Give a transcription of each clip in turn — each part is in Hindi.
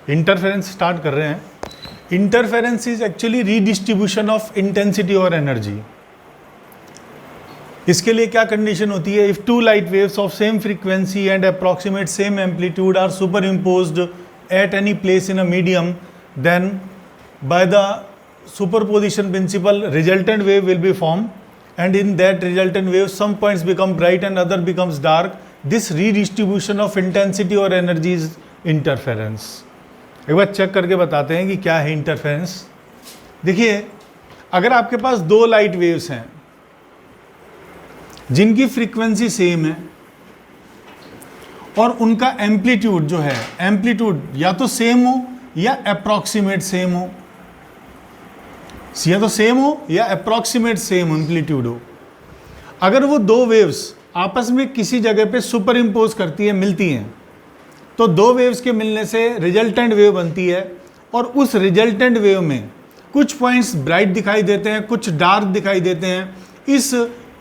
इंटरफेरेंस स्टार्ट कर रहे हैं। Interference is actually redistribution of intensity और एनर्जी। इसके लिए क्या कंडीशन होती है? If two light waves of same frequency and approximate same amplitude are superimposed at any place in a medium, then by the superposition principle resultant wave will be form, and in that resultant wave some points become bright and other becomes dark. This redistribution of intensity or energy is interference. एक बार चेक करके बताते हैं कि क्या है इंटरफेरेंस। देखिए, अगर आपके पास दो लाइट वेव्स हैं जिनकी फ्रीक्वेंसी सेम है और उनका एम्पलीट्यूड जो है, एम्पलीट्यूड या तो सेम हो या अप्रॉक्सीमेट सेम हो, या तो सेम हो या अप्रॉक्सीमेट सेम एम्पलीट्यूड हो। अगर वो दो वेव्स आपस में किसी जगह पे सुपर इम्पोज करती है, मिलती हैं, तो दो वेव्स के मिलने से रिजल्टेंट वेव बनती है और उस रिजल्टेंट वेव में कुछ पॉइंट्स ब्राइट दिखाई देते हैं, कुछ डार्क दिखाई देते हैं। इस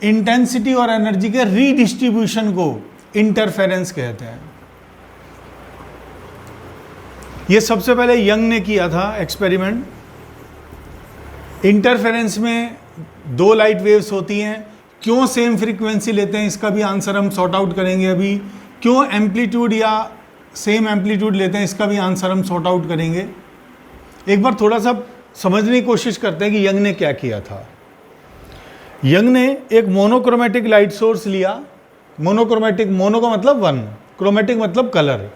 इंटेंसिटी और एनर्जी के रीडिस्ट्रीब्यूशन को इंटरफेरेंस कहते हैं। ये सबसे पहले यंग ने किया था एक्सपेरिमेंट। इंटरफेरेंस में दो लाइट वेव्स होती हैं, क्यों सेम फ्रीक्वेंसी लेते हैं इसका भी आंसर हम सॉर्ट आउट करेंगे अभी। क्यों एम्पलीट्यूड या सेम एम्पलीट्यूड लेते हैं इसका भी आंसर हम सॉर्ट आउट करेंगे। एक बार थोड़ा सा समझने की कोशिश करते हैं कि यंग ने क्या किया था। यंग ने एक मोनोक्रोमेटिक लाइट सोर्स लिया। मोनोक्रोमेटिक, मोनो का मतलब वन, क्रोमेटिक मतलब कलर।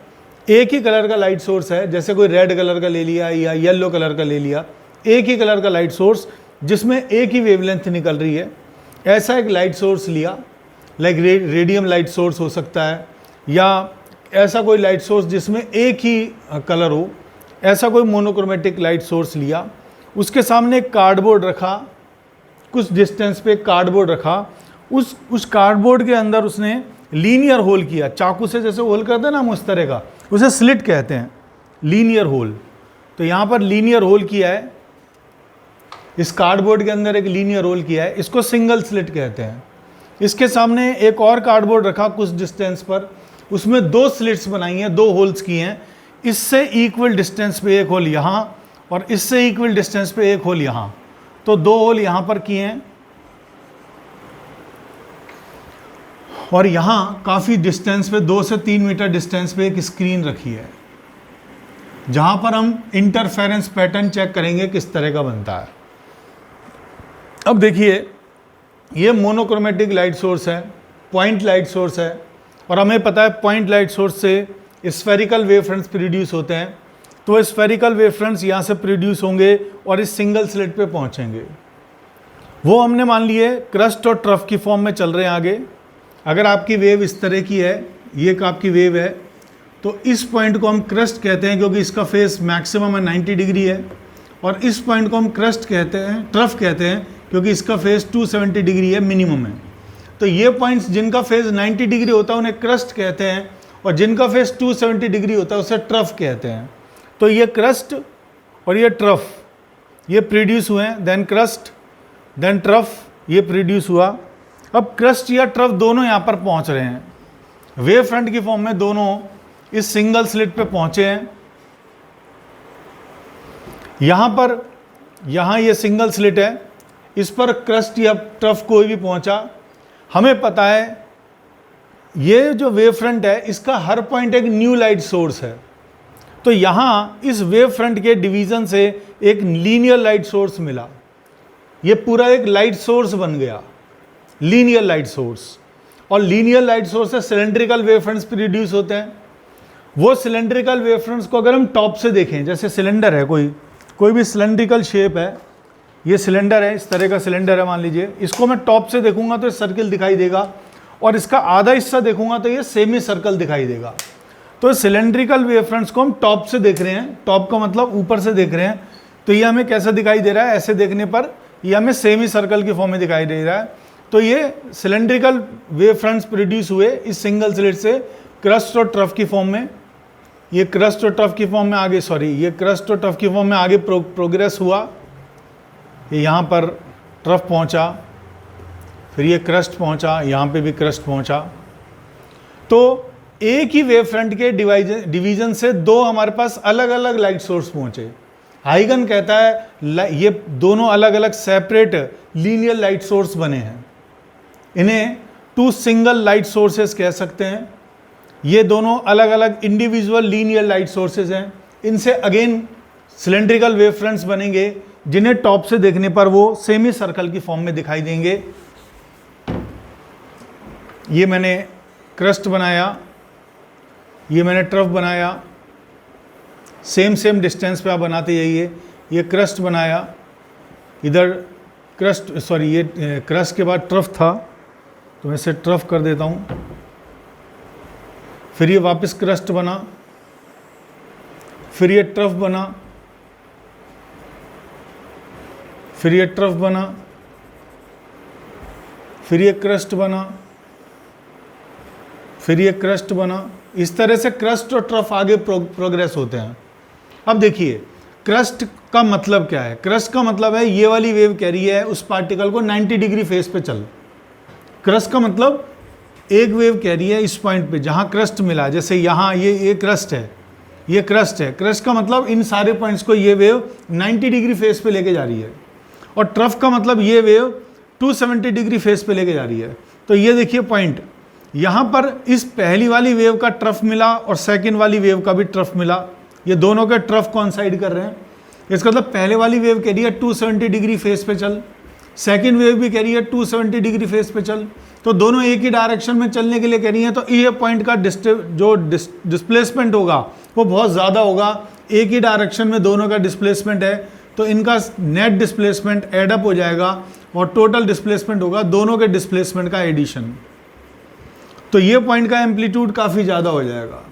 एक ही कलर का लाइट सोर्स है, जैसे कोई रेड कलर का ले लिया या येलो कलर का ले लिया, एक ही कलर का लाइट सोर्स जिसमें एक ही वेवलेंथ निकल रही है, ऐसा एक लाइट सोर्स लिया। लाइक रेडियम लाइट सोर्स हो सकता है, या ऐसा कोई लाइट सोर्स जिसमें एक ही कलर हो, ऐसा कोई मोनोक्रोमेटिक लाइट सोर्स लिया। उसके सामने एक कार्डबोर्ड रखा, कुछ डिस्टेंस पे कार्डबोर्ड रखा। उस कार्डबोर्ड के अंदर उसने लीनियर होल किया, चाकू से जैसे होल करते हैं ना हम, उस तरह का, उसे स्लिट कहते हैं, लीनियर होल। तो यहाँ पर लीनियर होल किया है, इस कार्डबोर्ड के अंदर एक लीनियर होल किया है, इसको सिंगल स्लिट कहते हैं। इसके सामने एक और कार्डबोर्ड रखा कुछ डिस्टेंस पर, उसमें दो स्लिट्स बनाई हैं, दो होल्स किए हैं। इससे इक्वल डिस्टेंस पे एक होल यहाँ और इससे इक्वल डिस्टेंस पे एक होल यहाँ, तो दो होल यहाँ पर किए हैं। और यहाँ काफ़ी डिस्टेंस पे, 2 से 3 मीटर डिस्टेंस पे एक स्क्रीन रखी है, जहाँ पर हम इंटरफेरेंस पैटर्न चेक करेंगे किस तरह का बनता है। अब देखिए, ये मोनोक्रोमेटिक लाइट सोर्स है, पॉइंट लाइट सोर्स है, और हमें पता है पॉइंट लाइट सोर्स से स्फेरिकल वेव फ्रंट्स प्रोड्यूस होते हैं। तो स्फेरिकल वेव फ्रंट्स यहाँ से प्रोड्यूस होंगे और इस सिंगल स्लिट पे पहुँचेंगे। वो हमने मान लिए क्रस्ट और ट्रफ की फॉर्म में चल रहे हैं आगे। अगर आपकी वेव इस तरह की है, ये एक आपकी वेव है, तो इस पॉइंट को हम क्रस्ट कहते हैं क्योंकि इसका फेस मैक्सिमम 90 डिग्री है, और इस पॉइंट को हम क्रस्ट कहते हैं, ट्रफ कहते हैं क्योंकि इसका फेस 270 डिग्री है, मिनिमम है। तो ये पॉइंट्स जिनका फेस 90 डिग्री होता है उन्हें क्रस्ट कहते हैं, और जिनका फेस 270 डिग्री होता है उसे ट्रफ कहते हैं। तो ये क्रस्ट और ये ट्रफ, ये प्रोड्यूस हुए हैं, देन क्रस्ट देन ट्रफ, ये प्रोड्यूस हुआ। अब क्रस्ट या ट्रफ दोनों यहाँ पर पहुँच रहे हैं, वेव फ्रंट की फॉर्म में दोनों इस सिंगल स्लिट पे पहुँचे हैं। यहाँ पर, यहाँ ये सिंगल स्लिट है, इस पर क्रस्ट या ट्रफ कोई भी पहुंचा। हमें पता है ये जो वेव फ्रंट है इसका हर पॉइंट एक न्यू लाइट सोर्स है। तो यहाँ इस वेव फ्रंट के डिवीज़न से एक लीनियर लाइट सोर्स मिला, ये पूरा एक लाइट सोर्स बन गया, लीनियर लाइट सोर्स। और लीनियर लाइट सोर्स से सिलेंड्रिकल वेव फ्रंट्स प्रोड्यूस होते हैं। वो सिलेंड्रिकल वेव फ्रंट्स को अगर हम टॉप से देखें, जैसे सिलेंडर है, कोई भी सिलेंड्रिकल शेप है, ये सिलेंडर है, इस तरह का सिलेंडर है मान लीजिए, इसको मैं टॉप से देखूंगा तो सर्किल दिखाई देगा, और इसका आधा हिस्सा देखूंगा तो ये सेमी सर्कल दिखाई देगा। तो सिलेंड्रिकल वेव फ्रंट्स को हम टॉप से देख रहे हैं, टॉप का मतलब ऊपर से देख रहे हैं, तो ये हमें कैसा दिखाई दे रहा है, ऐसे देखने पर ये हमें सेमी सर्कल की फॉर्म में दिखाई दे रहा है। तो ये सिलेंड्रिकल वेव फ्रंट्स प्रोड्यूस हुए इस सिंगल स्लिट से क्रस्ट और ट्रफ की फॉर्म में। ये क्रस्ट और ट्रफ की फॉर्म में आगे, ये क्रस्ट और ट्रफ की फॉर्म में आगे प्रोग्रेस हुआ। ये यहाँ पर ट्रफ पहुँचा, फिर ये क्रस्ट पहुँचा, यहाँ पे भी क्रस्ट पहुँचा। तो एक ही वेव फ्रंट के डिवीजन से दो हमारे पास अलग अलग लाइट सोर्स पहुंचे। हाइगन कहता है ये दोनों अलग अलग सेपरेट लीनियर लाइट सोर्स बने हैं, इन्हें टू सिंगल लाइट सोर्सेस कह सकते हैं। ये दोनों अलग अलग इंडिविजुअल लीनियर लाइट सोर्सेज हैं। इनसे अगेन सिलेंड्रिकल वेव फ्रंट्स बनेंगे, जिन्हें टॉप से देखने पर वो सेमी सर्कल की फॉर्म में दिखाई देंगे। ये मैंने क्रस्ट बनाया, ये मैंने ट्रफ बनाया, सेम डिस्टेंस पे आप बनाते जाइए। ये क्रस्ट बनाया, इधर क्रस्ट सॉरी ये क्रस्ट के बाद ट्रफ था, तो मैं इसे ट्रफ कर देता हूँ। फिर ये वापस क्रस्ट बना, फिर ये ट्रफ बना, फिर ये ट्रफ बना, फिर ये क्रस्ट बना, फिर ये क्रस्ट बना। इस तरह से क्रस्ट और ट्रफ आगे प्रोग्रेस होते हैं। अब देखिए क्रस्ट का मतलब क्या है। क्रस्ट का मतलब है ये वाली वेव कह रही है उस पार्टिकल को 90 डिग्री फेस पे चल। क्रस्ट का मतलब एक वेव कह रही है इस पॉइंट पे जहां क्रस्ट मिला, जैसे यहाँ ये क्रस्ट है, ये क्रस्ट है। क्रस्ट का मतलब इन सारे पॉइंट्स को ये वेव 90 डिग्री फेस पे लेके जा रही है। और ट्रफ का मतलब ये वेव 270 डिग्री फेस पे लेके जा रही है। तो ये देखिए पॉइंट, यहाँ पर इस पहली वाली वेव का ट्रफ मिला और सेकंड वाली वेव का भी ट्रफ मिला। ये दोनों के ट्रफ कोइंसाइड कर रहे हैं। इसका मतलब पहले वाली वेव कह रही है 270 डिग्री फेस पे चल, सेकंड वेव भी कह रही है 270 डिग्री फेस पे चल। तो दोनों एक ही डायरेक्शन में चलने के लिए कह रही हैं। तो ये पॉइंट का जो डिस्प्लेसमेंट होगा वो बहुत ज़्यादा होगा। एक ही डायरेक्शन में दोनों का डिस्प्लेसमेंट है, तो इनका नेट डिस्प्लेसमेंट एडअप हो जाएगा और टोटल डिस्प्लेसमेंट होगा दोनों के डिस्प्लेसमेंट का एडिशन। तो ये पॉइंट का एम्पलीट्यूड काफ़ी ज़्यादा हो जाएगा।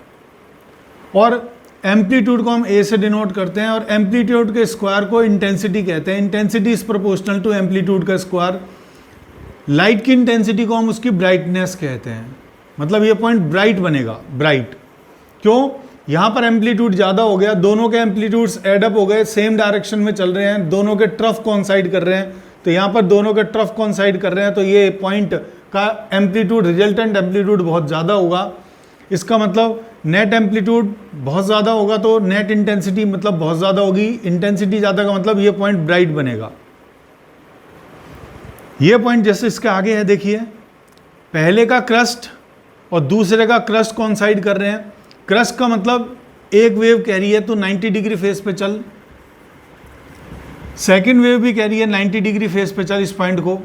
और एम्पलीट्यूड को हम ए से डिनोट करते हैं, और एम्पलीट्यूड के स्क्वायर को इंटेंसिटी कहते हैं। Intensity is proportional to amplitude का स्क्वायर। लाइट की इंटेंसिटी को हम उसकी ब्राइटनेस कहते हैं। मतलब ये पॉइंट ब्राइट बनेगा, ब्राइट। क्यों? यहाँ पर एम्पलीट्यूड ज़्यादा हो गया, दोनों के एम्पलीट्यूड्स एडअप हो गए, सेम डायरेक्शन में चल रहे हैं, दोनों के ट्रफ कोइंसाइड कर रहे हैं। तो यहाँ पर दोनों के ट्रफ कोइंसाइड कर रहे हैं, तो ये पॉइंट का एम्पलीट्यूड, रिजल्टेंट एम्पलीट्यूड बहुत ज़्यादा होगा। इसका मतलब नेट एम्पलीट्यूड बहुत ज़्यादा होगा तो नेट इंटेंसिटी मतलब बहुत ज़्यादा होगी। इंटेंसिटी ज़्यादा का मतलब ये पॉइंट ब्राइट बनेगा। ये पॉइंट जैसे इसके आगे है, देखिए पहले का क्रस्ट और दूसरे का क्रस्ट कोइंसाइड कर रहे हैं। क्रस्ट का मतलब एक वेव कह रही है तो 90 डिग्री फेस पे चल, सेकंड वेव भी कह रही है 90 डिग्री फेस पे चल इस पॉइंट को।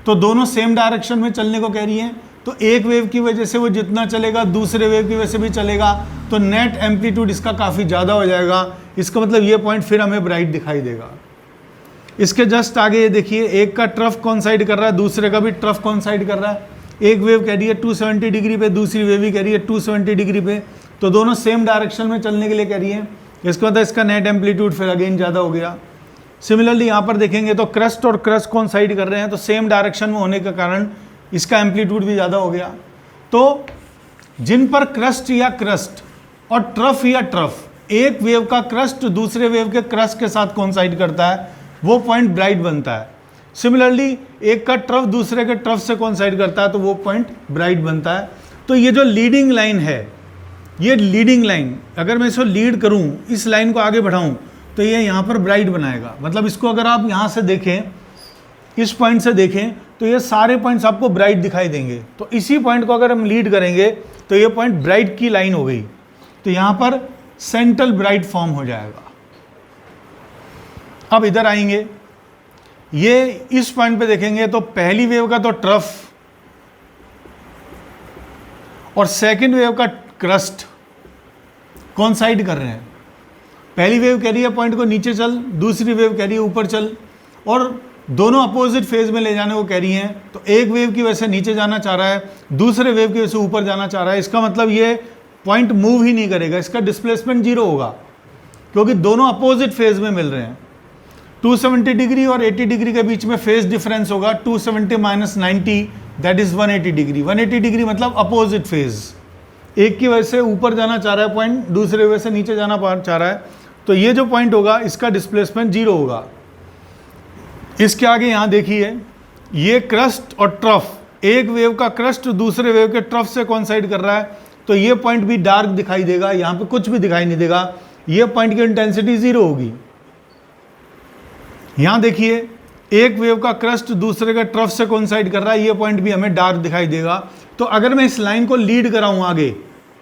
तो दोनों सेम डायरेक्शन में चलने को कह रही हैं। तो एक वेव की वजह से वो जितना चलेगा दूसरे वेव की वजह से भी चलेगा, तो नेट एम्पलीट्यूड इसका काफ़ी ज़्यादा हो जाएगा। इसका मतलब ये पॉइंट फिर हमें ब्राइट दिखाई देगा। इसके जस्ट आगे ये देखिए, एक का ट्रफ कोइंसाइड कर रहा है, दूसरे का भी ट्रफ कोइंसाइड कर रहा है। एक वेव कह रही है 270 डिग्री पे, दूसरी वेव भी कह रही है 270 डिग्री पे, तो दोनों सेम डायरेक्शन में चलने के लिए कह रही है। इसका मतलब इसका नेट एम्पलीट्यूड फिर अगेन ज़्यादा हो गया। सिमिलरली यहाँ पर देखेंगे तो क्रस्ट और क्रस्ट कोइंसाइड कर रहे हैं, तो सेम डायरेक्शन में होने के कारण इसका एम्पलीट्यूड भी ज़्यादा हो गया। तो जिन पर क्रस्ट या क्रस्ट और ट्रफ या ट्रफ, एक वेव का क्रस्ट दूसरे वेव के क्रस्ट के साथ कोइंसाइड करता है, वो पॉइंट ब्राइट बनता है। सिमिलरली एक का ट्रफ दूसरे के ट्रफ से कोइंसाइड करता है तो वो पॉइंट ब्राइट बनता है। तो ये जो लीडिंग लाइन है, ये लीडिंग लाइन, अगर मैं इसको लीड करूं, इस लाइन को आगे बढ़ाऊं, तो ये यहाँ पर ब्राइट बनाएगा। मतलब इसको अगर आप यहाँ से देखें, इस पॉइंट से देखें, तो ये सारे पॉइंट्स आपको ब्राइट दिखाई देंगे। तो इसी पॉइंट को अगर हम लीड करेंगे तो ये पॉइंट ब्राइट की लाइन हो गई। तो यहाँ पर सेंट्रल ब्राइट फॉर्म हो जाएगा। अब इधर आएंगे, ये इस पॉइंट पे देखेंगे तो पहली वेव का तो ट्रफ और सेकंड वेव का क्रस्ट कोइंसाइड कर रहे हैं। पहली वेव कह रही है पॉइंट को नीचे चल, दूसरी वेव कह रही है ऊपर चल, और दोनों अपोजिट फेज में ले जाने को कह रही हैं। तो एक वेव की वजह से नीचे जाना चाह रहा है, दूसरे वेव की वजह से ऊपर जाना चाह रहा है। इसका मतलब ये पॉइंट मूव ही नहीं करेगा, इसका डिस्प्लेसमेंट जीरो होगा, क्योंकि दोनों अपोजिट फेज में मिल रहे हैं। 270 डिग्री और 80 डिग्री के बीच में फेज डिफरेंस होगा 270 minus 90, that is 180 degree. 180 degree मतलब अपोजिट फेज। एक की वजह से ऊपर जाना चाह रहा है पॉइंट, दूसरे वजह से नीचे जाना चाह रहा है, तो ये जो पॉइंट होगा इसका डिस्प्लेसमेंट जीरो होगा। इसके आगे यहाँ देखिए, ये क्रस्ट और ट्रफ, एक वेव का क्रस्ट दूसरे वेव के ट्रफ से कोइंसाइड कर रहा है, तो ये पॉइंट भी डार्क दिखाई देगा, यहाँ पे कुछ भी दिखाई नहीं देगा, ये पॉइंट की इंटेंसिटी 0 होगी। यहाँ देखिए एक वेव का क्रस्ट दूसरे का ट्रफ से कोइंसाइड कर रहा है, ये पॉइंट भी हमें डार्क दिखाई देगा। तो अगर मैं इस लाइन को लीड कराऊँ आगे,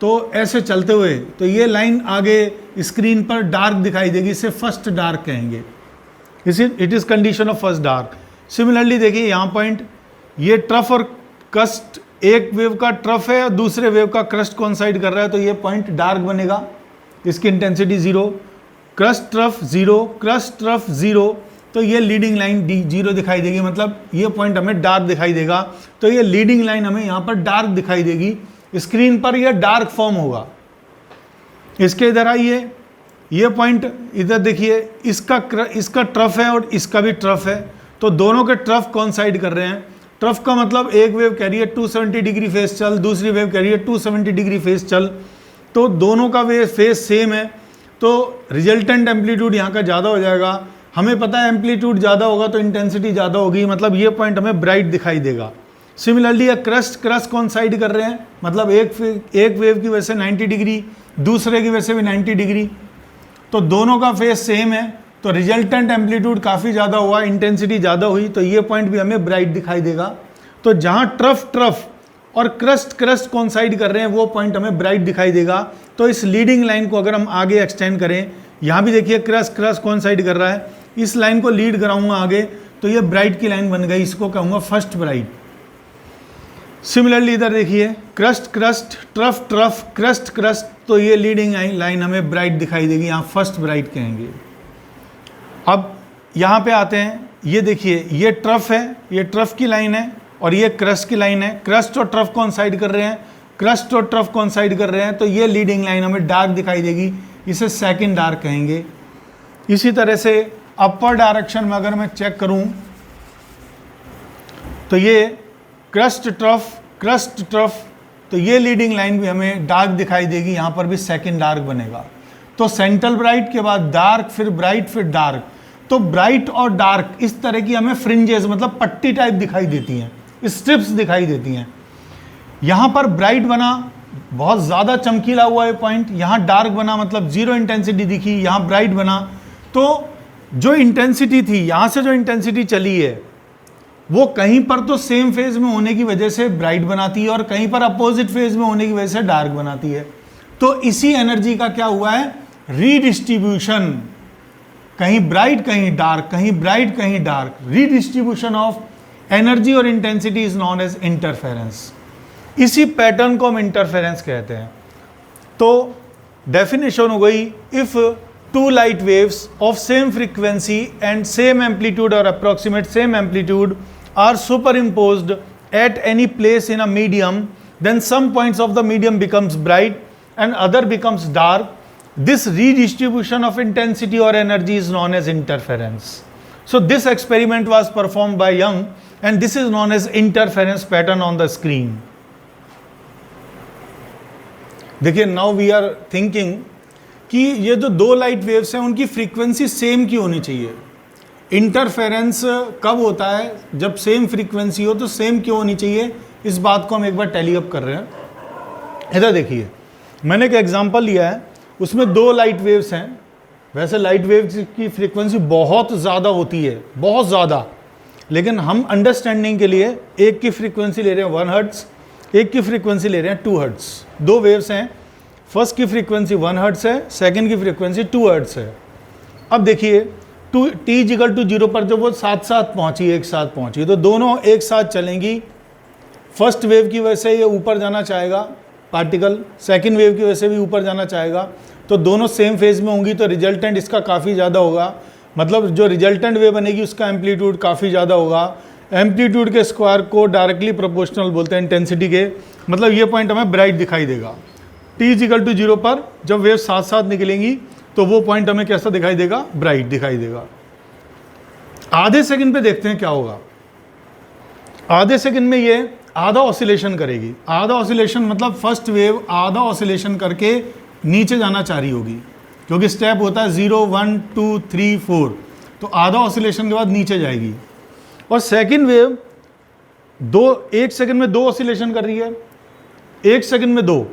तो ऐसे चलते हुए, तो ये लाइन आगे स्क्रीन पर डार्क दिखाई देगी, इसे फर्स्ट डार्क कहेंगे। It is condition of first dark. Similarly देखिए यहाँ पॉइंट, ये ट्रफ और क्रस्ट, एक वेव का ट्रफ है और दूसरे वेव का क्रस्ट कोइंसाइड कर रहा है, तो ये पॉइंट डार्क बनेगा, इसकी intensity 0, crust trough 0, crust trough 0, तो ये लीडिंग लाइन 0 दिखाई देगी, मतलब ये पॉइंट हमें डार्क दिखाई देगा। तो ये लीडिंग लाइन हमें यहाँ पर डार्क दिखाई देगी, स्क्रीन पर यह डार्क फॉर्म होगा। इसके इधर आइए, ये पॉइंट इधर देखिए, इसका ट्रफ है और इसका भी ट्रफ है, तो दोनों के ट्रफ कोइंसाइड कर रहे हैं। ट्रफ का मतलब एक वेव कह रही है 270 डिग्री फेस चल, दूसरी वेव कह रही है 270 डिग्री फेस चल, तो दोनों का वे फेस सेम है, तो रिजल्टेंट एम्पलीट्यूड यहाँ का ज़्यादा हो जाएगा। हमें पता है एम्पलीट्यूड ज़्यादा होगा तो इंटेंसिटी ज़्यादा होगी, मतलब ये पॉइंट हमें ब्राइट दिखाई देगा। सिमिलरली ये क्रस्ट कोइंसाइड कर रहे हैं, मतलब एक वेव की वजह से 90 डिग्री, दूसरे की वजह से भी 90 डिग्री, तो दोनों का फेस सेम है, तो रिजल्टेंट एम्पलीट्यूड काफ़ी ज़्यादा हुआ, इंटेंसिटी ज़्यादा हुई, तो ये पॉइंट भी हमें ब्राइट दिखाई देगा। तो जहाँ ट्रफ और क्रस्ट कोइंसाइड कर रहे हैं वो पॉइंट हमें ब्राइट दिखाई देगा। तो इस लीडिंग लाइन को अगर हम आगे एक्सटेंड करें, यहाँ भी देखिए क्रस्ट कोइंसाइड कर रहा है, इस लाइन को लीड कराऊंगा आगे, तो ये ब्राइट की लाइन बन गई, इसको कहूँगा फर्स्ट ब्राइट। सिमिलरली इधर देखिए क्रस्ट ट्रफ क्रस्ट, तो ये लीडिंग लाइन हमें ब्राइट दिखाई देगी, यहाँ फर्स्ट ब्राइट कहेंगे। अब यहाँ पे आते हैं, ये देखिए ये ट्रफ है, ये ट्रफ की लाइन है और ये क्रस्ट की लाइन है, क्रस्ट और ट्रफ कोइंसाइड कर रहे हैं, क्रस्ट और ट्रफ कोइंसाइड कर रहे हैं, तो ये लीडिंग लाइन हमें डार्क दिखाई देगी, इसे सेकंड डार्क कहेंगे। इसी तरह से अपर डायरेक्शन में अगर मैं चेक करूं, तो ये क्रस्ट ट्रफ, तो ये लीडिंग लाइन भी हमें डार्क दिखाई देगी, यहाँ पर भी सेकंड डार्क बनेगा। तो सेंट्रल ब्राइट के बाद डार्क, फिर ब्राइट, फिर डार्क, तो ब्राइट और डार्क इस तरह की हमें फ्रिंजेस, मतलब पट्टी टाइप दिखाई देती हैं, स्ट्रिप्स दिखाई देती हैं। यहाँ पर ब्राइट बना, बहुत ज़्यादा चमकीला हुआ ये पॉइंट, यहाँ डार्क बना मतलब 0 इंटेंसिटी दिखी, यहाँ ब्राइट बना, तो जो इंटेंसिटी थी, यहाँ से जो इंटेंसिटी चली है वो कहीं पर तो सेम फेज में होने की वजह से ब्राइट बनाती है और कहीं पर अपोजिट फेज में होने की वजह से डार्क बनाती है। तो इसी एनर्जी का क्या हुआ है, रीडिस्ट्रीब्यूशन, कहीं ब्राइट कहीं डार्क, कहीं ब्राइट कहीं डार्क, रीडिस्ट्रीब्यूशन ऑफ एनर्जी और intensity is known as interference. इसी पैटर्न को हम इंटरफेरेंस कहते हैं। तो डेफिनेशन हो गई, if two light waves of same frequency and same amplitude or approximate same amplitude are superimposed at any place in a medium, then some points of the medium becomes bright and other becomes dark. This redistribution of intensity or energy is known as interference. So this experiment was performed by Young and this is known as interference pattern on the screen. देखिए, now we are thinking कि ये जो दो लाइट वेव्स हैं उनकी फ्रीक्वेंसी सेम क्यों होनी चाहिए। इंटरफेरेंस कब होता है, जब सेम फ्रीक्वेंसी हो, तो सेम क्यों होनी चाहिए, इस बात को हम एक बार टैली अप कर रहे हैं। इधर देखिए, मैंने एक एग्जांपल लिया है, उसमें दो लाइट वेव्स हैं। वैसे लाइट वेव्स की फ्रीक्वेंसी बहुत ज़्यादा होती है, बहुत ज़्यादा, लेकिन हम अंडरस्टैंडिंग के लिए एक की फ्रीक्वेंसी ले रहे हैं 1 हर्ट्ज़, एक की फ्रीक्वेंसी ले रहे हैं 2 हर्ट्ज़। दो वेव्स हैं, फर्स्ट की फ्रीक्वेंसी 1 हर्ट्ज़ है, सेकंड की फ्रीक्वेंसी 2 हर्ट्ज़ है। अब देखिए t=0 पर जब वो साथ साथ पहुंची, एक साथ पहुंची, तो दोनों एक साथ चलेंगी। फर्स्ट वेव की वजह से ये ऊपर जाना चाहेगा पार्टिकल, सेकंड वेव की वजह से भी ऊपर जाना चाहेगा, तो दोनों सेम फेज में होंगी, तो रिजल्टेंट इसका काफ़ी ज़्यादा होगा, मतलब जो रिजल्टेंट वेव बनेगी उसका एम्पलीट्यूड काफ़ी ज़्यादा होगा। एम्पलीट्यूड के स्क्वायर को डायरेक्टली प्रोपोर्शनल बोलते हैं इंटेंसिटी के, मतलब ये पॉइंट हमें ब्राइट दिखाई देगा। t=0 पर जब वेव साथ साथ निकलेंगी तो वो पॉइंट हमें कैसा दिखाई देगा, ब्राइट दिखाई देगा। आधे सेकंड पे देखते हैं क्या होगा। आधे सेकंड में ये आधा ऑसिलेशन करेगी। आधा ऑसिलेशन मतलब फर्स्ट वेव आधा ऑसिलेशन करके नीचे जाना चाह रही होगी, क्योंकि स्टेप होता है 0 1 2 3 4, तो आधा ऑसिलेशन के बाद नीचे जाएगी। और सेकंड वेव 1 सेकंड में 2 ऑसिलेशन कर रही है, 1 सेकंड में 2,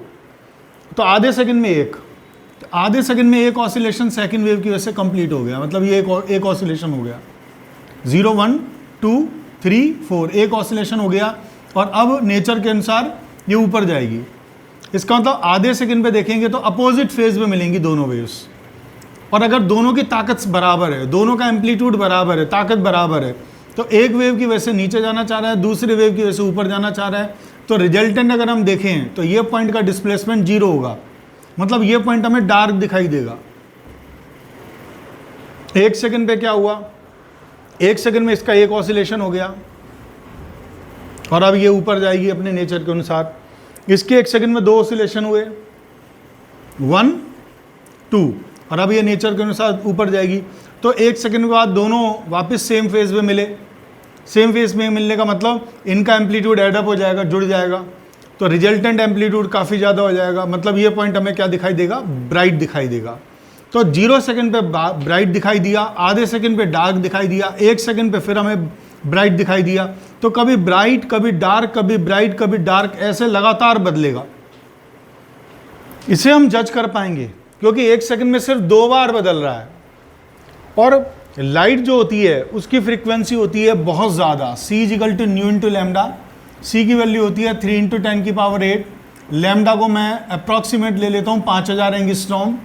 तो आधे सेकंड में एक, तो आधे सेकंड में एक ऑसिलेशन सेकंड वेव की वजह से कंप्लीट हो गया, मतलब ये एक ऑसिलेशन हो गया। 0 1 2 3 4 एक ऑसिलेशन हो गया, और अब नेचर के अनुसार ये ऊपर जाएगी। इसका मतलब आधे सेकंड पे देखेंगे तो अपोजिट फेज में मिलेंगी दोनों वेव्स, और अगर दोनों की ताकत बराबर है, दोनों का एम्पलीट्यूड बराबर है, ताकत बराबर है, तो एक वेव की वजह से नीचे जाना चाह रहा है, दूसरे वेव की वजह से ऊपर जाना चाह रहा है, तो रिजल्टेंट अगर हम देखें तो ये पॉइंट का डिस्प्लेसमेंट 0 होगा, मतलब ये पॉइंट हमें डार्क दिखाई देगा। एक सेकंड पे क्या हुआ, एक सेकंड में इसका एक ऑसिलेशन हो गया, और अब ये ऊपर जाएगी अपने नेचर के अनुसार। इसके एक सेकंड में 2 ऑसिलेशन हुए, 1 2, और अब ये नेचर के अनुसार ऊपर जाएगी। तो एक सेकंड के बाद दोनों वापस सेम फेज में मिले, सेम फेज में मिलने का मतलब इनका एम्पलीट्यूड एडअप हो जाएगा, जुड़ जाएगा, तो रिजल्टेंट एम्पलीट्यूड काफ़ी ज़्यादा हो जाएगा, मतलब ये पॉइंट हमें क्या दिखाई देगा, ब्राइट दिखाई देगा। तो 0 सेकंड पे ब्राइट दिखाई दिया, आधे सेकंड पे डार्क दिखाई दिया, 1 सेकंड पे फिर हमें ब्राइट दिखाई दिया। तो कभी ब्राइट, कभी डार्क, कभी ब्राइट, कभी डार्क, ऐसे लगातार बदलेगा। इसे हम जज कर पाएंगे क्योंकि 1 सेकंड में सिर्फ 2 बार बदल रहा है, और लाइट जो होती है उसकी फ्रीक्वेंसी होती है बहुत ज़्यादा, c = new into lambda. c की वैल्यू होती है 3 × 10⁸, लैम्डा को मैं अप्रॉक्सीमेट ले लेता हूँ 5000 एंगस्ट्रॉम,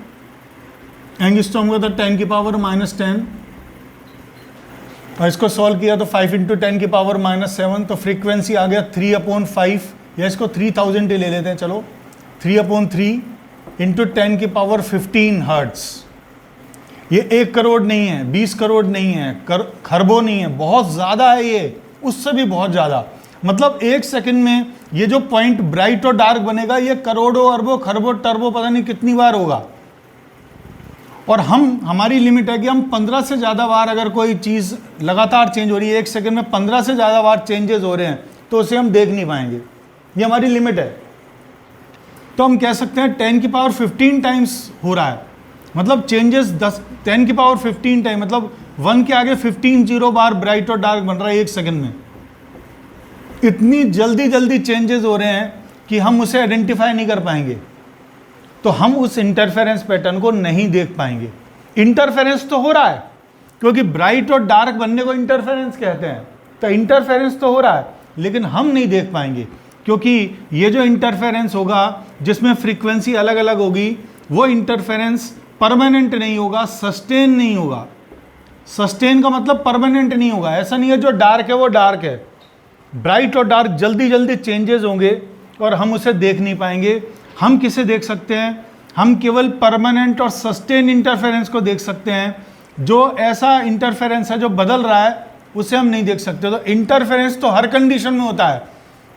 एंगस्ट्रॉम को तो 10⁻⁻10, और इसको सॉल्व किया तो 5 × 10⁻⁻7, तो फ्रीक्वेंसी आ गया 3/5, या इसको 3000 ही ले लेते हैं, चलो 3/3 × 10⁻15 हर्ट्ज़। ये 1 करोड़ नहीं है, 20 करोड़ नहीं है, खरबों नहीं है, बहुत ज़्यादा है, ये उससे भी बहुत ज़्यादा। मतलब 1 सेकंड में ये जो पॉइंट ब्राइट और डार्क बनेगा, ये करोड़ों अरबों खरबों टर्बो पता नहीं कितनी बार होगा। और हमारी लिमिट है कि हम 15 से ज़्यादा बार अगर कोई चीज़ लगातार चेंज हो रही है, 1 सेकंड में 15 से ज़्यादा बार चेंजेस हो रहे हैं, तो उसे हम देख नहीं पाएंगे, ये हमारी लिमिट है। तो हम कह सकते हैं 10⁻15 टाइम्स हो रहा है, मतलब चेंजेस 10⁻15 टाइम, मतलब 1 के आगे 15 0 बार ब्राइट और डार्क बन रहा है 1 सेकंड में। इतनी जल्दी चेंजेस हो रहे हैं कि हम उसे आइडेंटिफाई नहीं कर पाएंगे, तो हम उस इंटरफेरेंस पैटर्न को नहीं देख पाएंगे। इंटरफेरेंस तो हो रहा है, क्योंकि ब्राइट और डार्क बनने को इंटरफेरेंस कहते हैं, तो इंटरफेरेंस तो हो रहा है, लेकिन हम नहीं देख पाएंगे, क्योंकि ये जो इंटरफेरेंस होगा जिसमें फ्रीक्वेंसी अलग अलग होगी, वो इंटरफेरेंस परमानेंट नहीं होगा, सस्टेन नहीं होगा। सस्टेन का मतलब परमानेंट नहीं होगा, ऐसा नहीं है जो डार्क है वो डार्क है। ब्राइट और डार्क जल्दी चेंजेस होंगे और हम उसे देख नहीं पाएंगे। हम किसे देख सकते हैं, हम केवल परमानेंट और सस्टेन इंटरफेरेंस को देख सकते हैं। जो ऐसा इंटरफेरेंस है जो बदल रहा है, उसे हम नहीं देख सकते। तो इंटरफेरेंस तो हर कंडीशन में होता है,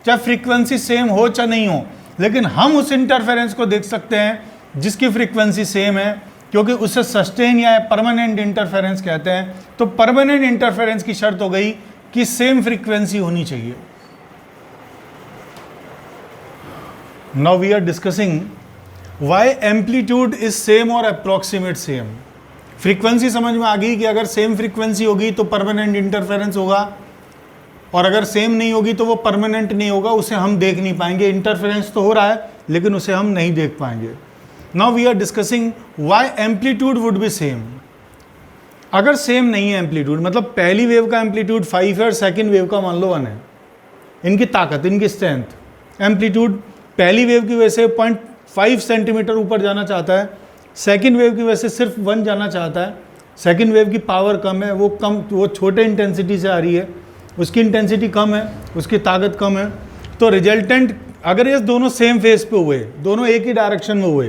चाहे फ्रीक्वेंसी सेम हो चाहे नहीं हो, लेकिन हम उस इंटरफेरेंस को देख सकते हैं जिसकी फ्रीक्वेंसी सेम है, क्योंकि उसे सस्टेन या परमानेंट इंटरफेरेंस कहते हैं। तो परमानेंट इंटरफेरेंस की शर्त हो गई कि सेम फ्रीक्वेंसी होनी चाहिए। Now we are discussing why amplitude is same और अप्रॉक्सीमेट सेम। फ्रीक्वेंसी समझ में आ गई कि अगर सेम फ्रीक्वेंसी होगी तो परमानेंट इंटरफेरेंस होगा, और अगर सेम नहीं होगी तो वो परमानेंट नहीं होगा, उसे हम देख नहीं पाएंगे। इंटरफेरेंस तो हो रहा है लेकिन उसे हम नहीं देख पाएंगे। Now we are discussing why amplitude would be same. अगर सेम नहीं है एम्पलीट्यूड, मतलब पहली वेव का एम्पलीट्यूड 5 है और सेकंड वेव का मान लो 1 है, इनकी ताकत, इनकी स्ट्रेंथ, एम्पलीट्यूड पहली वेव की वजह से 0.5 सेंटीमीटर ऊपर जाना चाहता है, सेकंड वेव की वजह से सिर्फ 1 जाना चाहता है। सेकंड वेव की पावर कम है, वो छोटे इंटेंसिटी से आ रही है, उसकी इंटेंसिटी कम है, उसकी ताकत कम है। तो रिजल्टेंट अगर ये दोनों सेम फेज पे हुए, दोनों एक ही डायरेक्शन में हुए,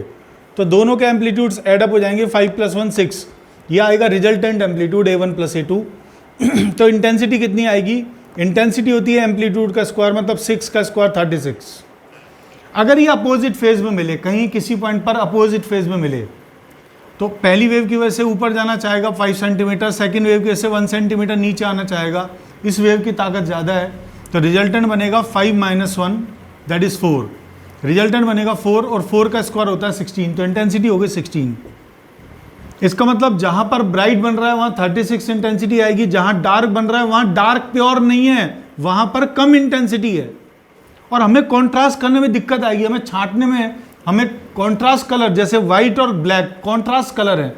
तो दोनों के एम्पलीट्यूड्स एडअप हो जाएंगे। 5 + 1 6, यह आएगा रिजल्टेंट एम्पलीट्यूड A1 + A2। तो इंटेंसिटी कितनी आएगी, इंटेंसिटी होती है एम्पलीट्यूड का स्क्वायर, मतलब 6 का स्क्वायर 36। अगर ये अपोजिट फेज में मिले, कहीं किसी पॉइंट पर अपोजिट फेज में मिले, तो पहली वेव की वजह से ऊपर जाना चाहेगा 5 सेंटीमीटर, सेकेंड वेव की वजह से 1 सेंटीमीटर नीचे आना चाहेगा। इस वेव की ताकत ज़्यादा है, तो रिजल्टेंट बनेगा 5 - 1 दैट इज़ 4। रिजल्टेंट बनेगा 4, और 4 का स्क्वायर होता है 16, तो इंटेंसिटी हो गई 16। इसका मतलब जहाँ पर ब्राइट बन रहा है वहाँ 36 इंटेंसिटी आएगी, जहाँ डार्क बन रहा है वहाँ डार्क प्योर नहीं है, वहाँ पर कम इंटेंसिटी है। और हमें कॉन्ट्रास्ट करने में दिक्कत आएगी, हमें छांटने में हमें कॉन्ट्रास्ट कलर, जैसे व्हाइट और ब्लैक कॉन्ट्रास्ट कलर है,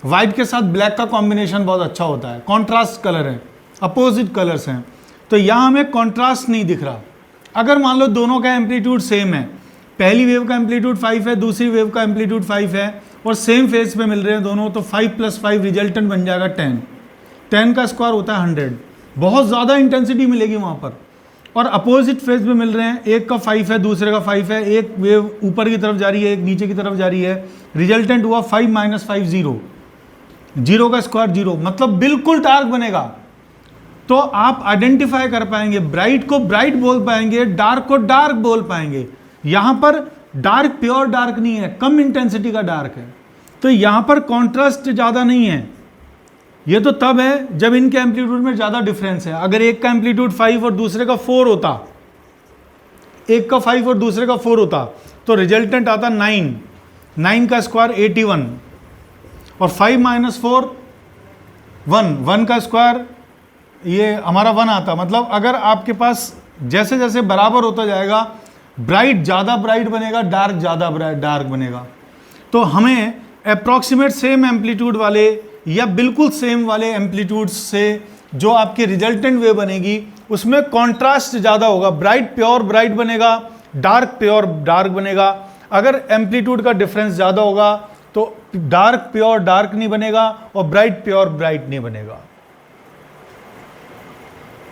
व्हाइट के साथ ब्लैक का कॉम्बिनेशन बहुत अच्छा होता है, कॉन्ट्रास्ट कलर है, अपोजिट कलर्स हैं, तो यहाँ हमें कॉन्ट्रास्ट नहीं दिख रहा। अगर मान लो दोनों का एम्पलीट्यूड सेम है, पहली वेव का एम्पलीट्यूड 5 है, दूसरी वेव का एम्पलीट्यूड 5 है और सेम फेज पे मिल रहे हैं दोनों, तो 5 + 5 रिजल्टेंट बन जाएगा 10। 10 का स्क्वायर होता है 100। बहुत ज़्यादा इंटेंसिटी मिलेगी वहाँ पर। और अपोजिट फेज में मिल रहे हैं, एक का 5 है, दूसरे का 5 है, एक वेव ऊपर की तरफ जा रही है, एक नीचे की तरफ जा रही है, रिजल्टेंट हुआ 5 - 5 0, 0 का स्क्वायर 0, मतलब बिल्कुल डार्क बनेगा। तो आप आइडेंटिफाई कर पाएंगे, ब्राइट को ब्राइट बोल पाएंगे, डार्क को डार्क बोल पाएंगे। यहां पर डार्क प्योर डार्क नहीं है, कम इंटेंसिटी का डार्क है, तो यहां पर कॉन्ट्रास्ट ज़्यादा नहीं है। ये तो तब है जब इनके एम्पलीट्यूड में ज़्यादा डिफरेंस है। अगर एक का एम्पलीट्यूड 5 और दूसरे का 4 होता, एक का 5 और दूसरे का 4 होता, तो रिजल्टेंट आता 9, 9 का स्क्वायर 81 और 5 - 4 1, 1 का स्क्वायर ये हमारा 1 आता। मतलब अगर आपके पास जैसे जैसे बराबर होता जाएगा, ब्राइट ज़्यादा ब्राइट बनेगा, डार्क ज़्यादा डार्क बनेगा। तो हमें अप्रॉक्सीमेट सेम एम्पलीट्यूड वाले या बिल्कुल सेम वाले एम्पलीट्यूड से जो आपकी रिजल्टेंट वेव बनेगी उसमें कॉन्ट्रास्ट ज़्यादा होगा, ब्राइट प्योर ब्राइट बनेगा, डार्क प्योर डार्क बनेगा। अगर एम्पलीट्यूड का डिफरेंस ज़्यादा होगा तो डार्क प्योर डार्क नहीं बनेगा और ब्राइट प्योर ब्राइट नहीं बनेगा।